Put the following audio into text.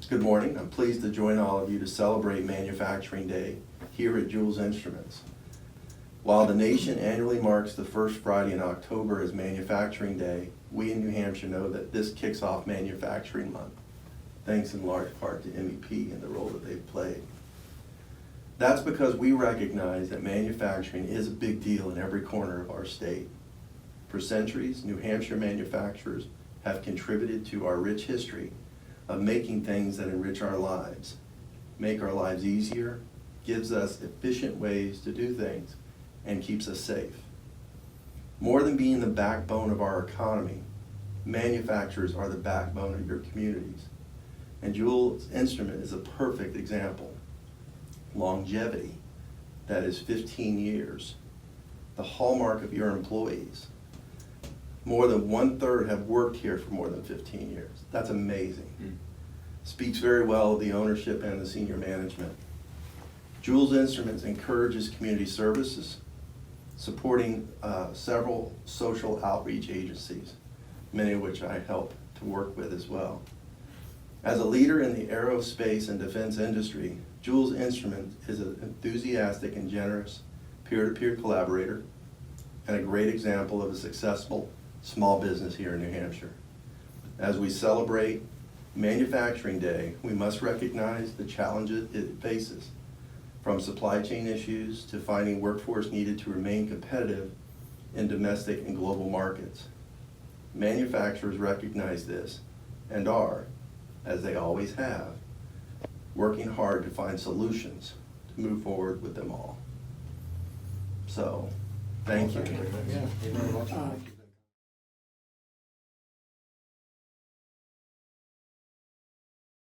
Good morning. I'm pleased to join all of you to celebrate Manufacturing Day here at Jewell Instruments. While the nation annually marks the first Friday in October as Manufacturing Day, we in New Hampshire know that this kicks off Manufacturing Month, thanks in large part to MEP and the role that they've played. That's because we recognize that manufacturing is a big deal in every corner of our state. For centuries, New Hampshire manufacturers have contributed to our rich history of making things that enrich our lives, make our lives easier, gives us efficient ways to do things, and keeps us safe. More than being the backbone of our economy, manufacturers are the backbone of your communities. And Jewell Instruments is a perfect example. Longevity, that is 15 years, the hallmark of your employees. More than 1/3 have worked here for more than 15 years. That's amazing. Speaks very well of the ownership and the senior management. Jewell Instruments encourages community services, supporting several social outreach agencies, many of which I help to work with as well. As a leader in the aerospace and defense industry, Jewell Instruments is an enthusiastic and generous peer-to-peer collaborator and a great example of a successful small business here in New Hampshire. As we celebrate Manufacturing Day, we must recognize the challenges it faces, from supply chain issues to finding workforce needed to remain competitive in domestic and global markets. Manufacturers recognize this and are, as they always have, working hard to find solutions to move forward with them all. So, thank you. Yeah, thank you very much.